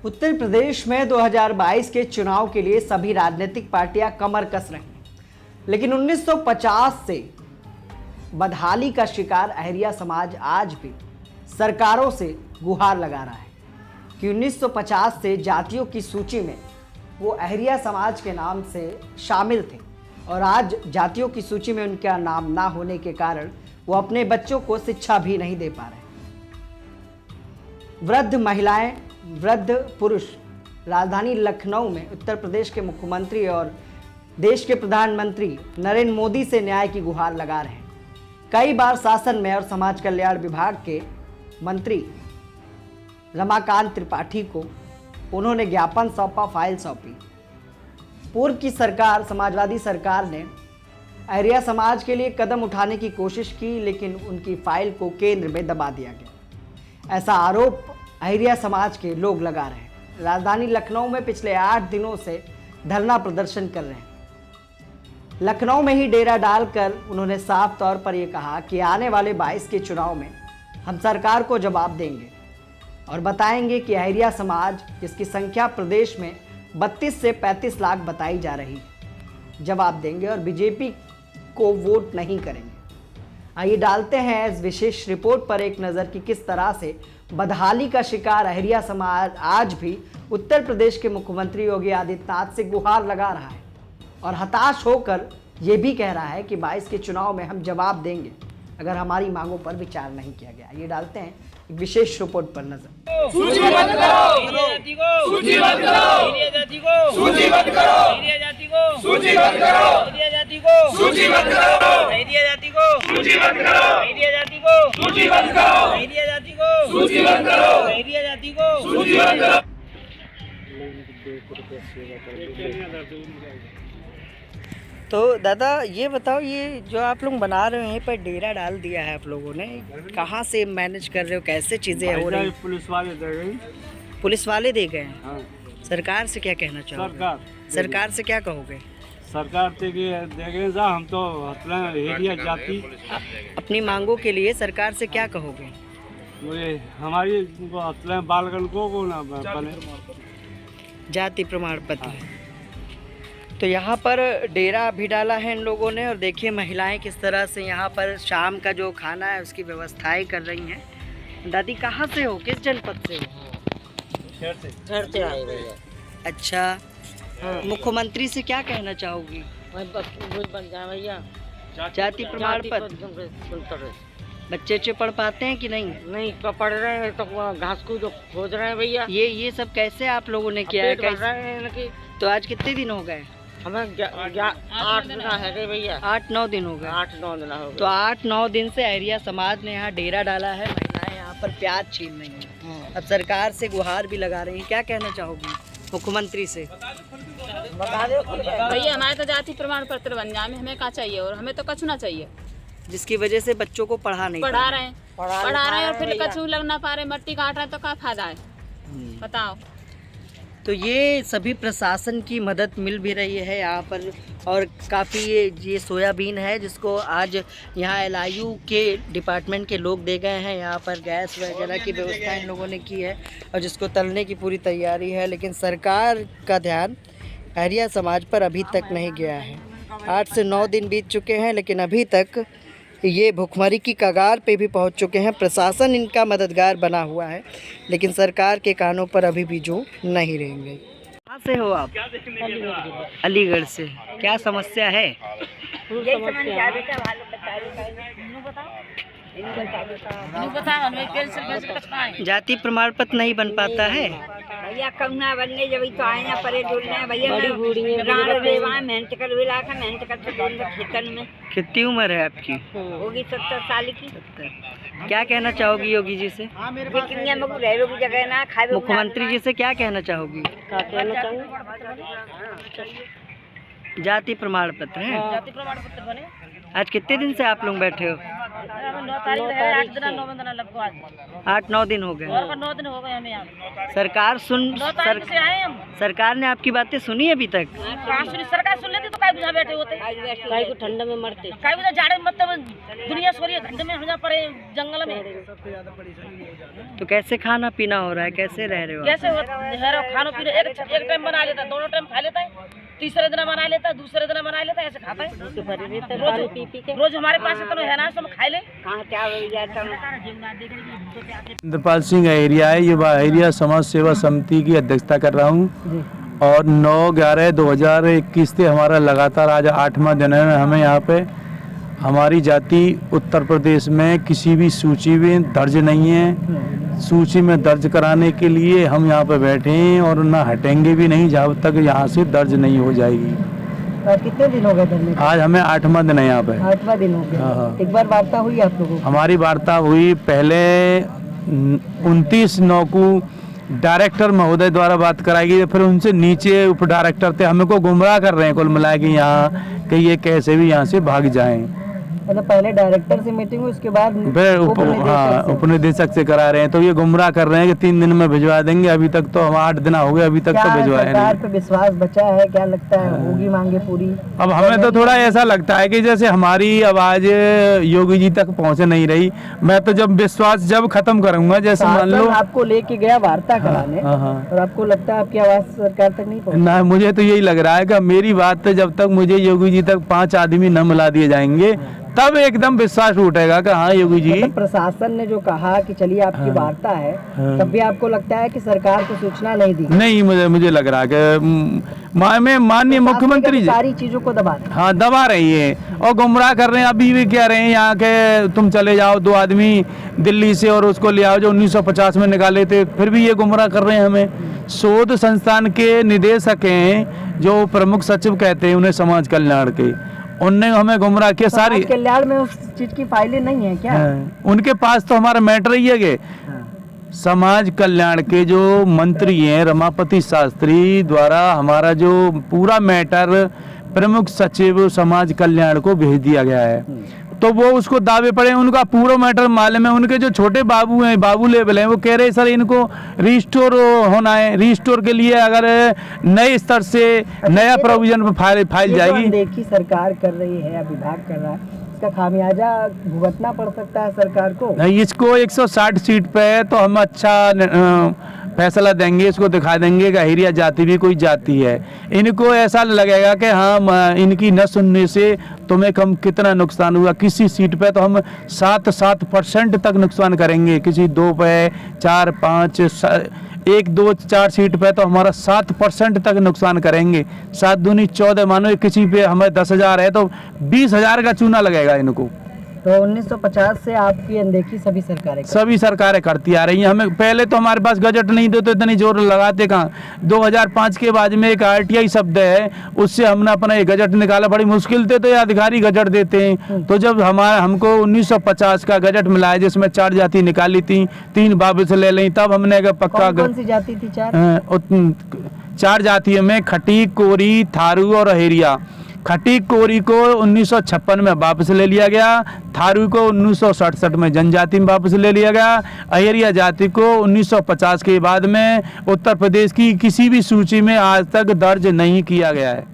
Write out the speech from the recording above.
उत्तर प्रदेश में 2022 के चुनाव के लिए सभी राजनीतिक पार्टियां कमर कस रही हैं, लेकिन 1950 से बदहाली का शिकार अहरिया समाज आज भी सरकारों से गुहार लगा रहा है कि 1950 से जातियों की सूची में वो अहरिया समाज के नाम से शामिल थे और आज जातियों की सूची में उनका नाम ना होने के कारण वो अपने बच्चों को शिक्षा भी नहीं दे पा रहे। वृद्ध महिलाएं, वृद्ध पुरुष राजधानी लखनऊ में उत्तर प्रदेश के मुख्यमंत्री और देश के प्रधानमंत्री नरेंद्र मोदी से न्याय की गुहार लगा रहे हैं। कई बार शासन में और समाज कल्याण विभाग के मंत्री रमाकांत त्रिपाठी को उन्होंने ज्ञापन सौंपा, फाइल सौंपी। पूर्व की सरकार, समाजवादी सरकार ने अहरिया समाज के लिए कदम उठाने की कोशिश की, लेकिन उनकी फाइल को केंद्र में दबा दिया गया। ऐसा आरोप अहरिया समाज के लोग लगा रहे हैं। राजधानी लखनऊ में पिछले 8 दिनों से धरना प्रदर्शन कर रहे हैं। लखनऊ में ही डेरा डालकर उन्होंने साफ तौर पर यह कहा कि आने वाले 22 के चुनाव में हम सरकार को जवाब देंगे और बताएंगे कि अहरिया समाज, जिसकी संख्या प्रदेश में 32 से 35 लाख बताई जा रही है, जवाब देंगे और बीजेपी को वोट नहीं करेंगे। आइए डालते हैं इस विशेष रिपोर्ट पर एक नज़र कि किस तरह से बदहाली का शिकार अहरिया समाज आज भी उत्तर प्रदेश के मुख्यमंत्री योगी आदित्यनाथ से गुहार लगा रहा है और हताश होकर ये भी कह रहा है कि 22 के चुनाव में हम जवाब देंगे अगर हमारी मांगों पर विचार नहीं किया गया। ये डालते हैं एक विशेष रिपोर्ट पर नजर। सूचीबद्ध करो, सूचीबद्ध करो, सूचीबद्ध करो, सूचीबद्ध करो, सूचीबद्ध करो, सूचीबद्ध करो, सूचीबद्ध करो, सूचीबद्ध करो, सूचीबद्ध करो। तो दादा ये बताओ, ये जो आप लोग बना रहे हो यहीं पर डेरा डाल दिया है आप लोगों ने, कहाँ से मैनेज कर रहे हो, कैसे चीज़ें हो रही? पुलिस वाले दे गए। पुलिस वाले दे गए हैं। हाँ। सरकार से क्या कहना चाहोगे? सरकार से क्या कहोगे? सरकार देखे जा, हम तो एरिया जाति अपनी मांगों के लिए सरकार से क्या कहोगे? मुझे हमारी बालगन को ना बने जाति प्रमाण पत्र। तो यहाँ पर डेरा भी डाला है इन लोगों ने और देखिए महिलाएं किस तरह से यहाँ पर शाम का जो खाना है उसकी व्यवस्थाएं कर रही हैं। दादी कहाँ से हो, किस जनपद से हो? घर से आए भैया। अच्छा, मुख्यमंत्री से क्या कहना चाहोगी? बन जाए भैया, जाति प्रमाण पत्र। बच्चे अच्छे पढ़ पाते हैं कि नहीं? नहीं पढ़ रहे हैं तो घास को जो खोज रहे हैं भैया। ये सब कैसे आप लोगों ने किया है? कैसे? तो आज कितने दिन हो गए? हमें 8 दिन है भैया। 8-9 दिन हो गए। 8-9 दिन हो गए। तो 8-9 दिन से अहरिया समाज ने यहाँ डेरा डाला है। महिलाएं यहाँ पर प्याज छीन रही हैं। अब सरकार से गुहार भी लगा रही हैं। क्या कहना चाहोगी मुख्यमंत्री से? बता दो भैया, हमारे तो जाति प्रमाण पत्र बन जाए, हमें क्या चाहिए और हमें तो कछु ना चाहिए, जिसकी वजह से बच्चों को पढ़ा रहे हैं और फिर कछु लग ना पा रहे, मट्टी काट रहे हैं तो क्या फायदा है बताओ। तो ये सभी प्रशासन की मदद मिल भी रही है यहाँ पर और काफ़ी ये सोयाबीन है जिसको आज यहाँ LIU के डिपार्टमेंट के लोग दे गए हैं। यहाँ पर गैस वगैरह की व्यवस्था इन लोगों ने की है और जिसको तलने की पूरी तैयारी है, लेकिन सरकार का ध्यान अहरिया समाज पर अभी तक नहीं गया है। 8 से 9 दिन बीत चुके हैं, लेकिन अभी तक ये भुखमरी की कगार पे भी पहुंच चुके हैं। प्रशासन इनका मददगार बना हुआ है, लेकिन सरकार के कानों पर अभी भी जो नहीं रहेंगे। कहाँ से हो आप? अलीगढ़ से। क्या समस्या है? जाति प्रमाण पत्र नहीं बन पाता है भैया, कौना बनने जब तो आए ना परे डोलने भैया, मेहनत कर खेतन में। कितनी उम्र है आपकी? होगी 70 साल की। क्या कहना चाहोगी योगी जी से? जगह ना खाए। मुख्यमंत्री जी से क्या कहना चाहोगी? जाति प्रमाण पत्र है। जाति प्रमाण पत्र बने। आज कितने दिन से आप लोग बैठे हो? 9 तारीख है, 8 दिन 9 दिन लगभग आज 8-9 दिन हो गए। और 9 दिन हो गए हमें यहाँ। सरकार 9 तारीख से आए हम। सरकार ने आपकी बातें सुनी अभी तक? कहाँ सुनी? सरकार सुन लेती तो काय बुझा बैठे होते, काय को ठंड में मरते, काय बुझा जाड़े में, मतलब दुनिया सो रही है ठंड में, हम जा पड़े जंगल में। तो कैसे खाना पीना हो रहा है, कैसे रह रहे हो? कैसे है खाना पीना? एक टाइम बना लेता है, दोनों टाइम खा लेता है, तीसरे दिन बना लेता है, दूसरे दिन बना लेता है, ऐसे खाता है। रोज हमारे पास तो है ना, सब खा ले। इंद्रपाल सिंह एरिया है, ये एरिया समाज सेवा समिति की अध्यक्षता कर रहा हूँ और 9/11/2021 से हमारा लगातार आज 8वां दिन है। हमें यहाँ पे हमारी जाति उत्तर प्रदेश में किसी भी सूची में दर्ज नहीं है। सूची में दर्ज कराने के लिए हम यहाँ पे बैठे हैं और ना हटेंगे भी नहीं जब तक यहाँ से दर्ज नहीं हो जाएगी। कितने दिन हो गए धरने? आज हमें 8वां दिन है यहाँ पे। 8वां दिन हो गया। हाँ। एक बार वार्ता हुई आप लोगों? हमारी वार्ता हुई पहले 29/9 को डायरेक्टर महोदय द्वारा बात कराई गई, फिर उनसे नीचे उप डायरेक्टर थे, हमको गुमराह कर रहे हैं कुल मिला के यहाँ कि ये कैसे भी यहाँ से भाग जाएं। मतलब पहले डायरेक्टर से मीटिंग हुई, उसके बाद फिर उपनिदेशक से करा रहे हैं, तो ये गुमराह कर रहे हैं कि 3 दिन में भिजवा देंगे। अभी तक तो हम 8 दिन हो गए, अभी तक तो भिजवाए नहीं। सरकार पे विश्वास बचा है? क्या लगता है होगी मांगे पूरी? अब हमें तो थोड़ा ऐसा लगता है कि जैसे हमारी आवाज योगी जी तक पहुँच नहीं रही। मैं तो जब विश्वास जब खत्म करूंगा, जैसे मान लो आपको लेके गया वार्ता कराने और आपको लगता है आपकी आवाज सरकार तक नहीं पहुँची? ना, मुझे तो यही लग रहा है कि मेरी बात जब तक मुझे योगी जी तक 5 आदमी न मिला दिए जाएंगे तब एकदम विश्वास उठेगा कि हाँ योगी जी। मतलब प्रशासन ने जो कहा कि चलिए आपकी वार्ता है, तब भी आपको लगता है कि सरकार को सूचना नहीं दी? नहीं, मुझे लग रहा है कि माननीय मुख्यमंत्री सारी चीजों को दबा रहे। हाँ, दबा रही है और गुमराह कर रहे हैं। अभी भी कह रहे हैं यहाँ के तुम चले जाओ 2 आदमी दिल्ली से और उसको ले आओ जो 1950 में निकाले थे, फिर भी ये गुमराह कर रहे हैं हमें। शोध संस्थान के निदेशक हैं जो प्रमुख सचिव कहते हैं उन्हें समाज कल्याण के, उनने हमें गुमराह किया। सारी कल्याण में उस चीज की फाइलें नहीं है क्या? उनके पास तो हमारा मैटर ही है कि समाज कल्याण के जो मंत्री हैं रमापति शास्त्री द्वारा हमारा जो पूरा मैटर प्रमुख सचिव समाज कल्याण को भेज दिया गया है, तो वो उसको दावे पड़े, उनका पूरा मैटर मालूम है। उनके जो छोटे बाबू हैं, बाबू लेवल हैं, वो कह रहे सर इनको रिस्टोर होना है। रिस्टोर के लिए अगर नए स्तर से नया प्रोविजन फाइल जाएगी। देखी सरकार कर रही है, विभाग कर रहा है, इसका खामियाजा भुगतना पड़ सकता है सरकार को। नहीं, इसको 160 सीट पे तो हम अच्छा फैसला देंगे, इसको दिखा देंगे कि अहिरिया जाति भी कोई जाति है। इनको ऐसा लगेगा कि हाँ इनकी न सुनने से तुम्हें कम कितना नुकसान हुआ। किसी सीट पे तो हम 7% तक नुकसान करेंगे, किसी 2 पे 4, 5, 1, 2, 4 सीट पे तो हमारा 7% तक नुकसान करेंगे। 7 दूनी 14, मानो किसी पे हमें 10,000 है तो 20,000 का चूना लगेगा इनको। तो 1950 से आपकी अनदेखी सभी सरकारें करती आ रही हैं। हमें पहले तो हमारे पास गजट नहीं थे तो इतनी जोर लगाते कहाँ। 2005 के बाद में एक RTI शब्द है, उससे हमने अपना एक गजट निकाला। बड़ी मुश्किल से तो ये अधिकारी गजट देते हैं। तो जब हमको 1950 का गजट मिला है जिसमें 4 जाति निकाली थी, 3 वापस ले ली, तब हमने पक्का कौन सी जाति थी? 4 जातियों में खटीक, कोरी, थारू और अहिरिया। खटीक कोरी को 1956 में वापस ले लिया गया, थारू को 1967 में जनजाति में वापस ले लिया गया, अहिरिया जाति को 1950 के बाद में उत्तर प्रदेश की किसी भी सूची में आज तक दर्ज नहीं किया गया है।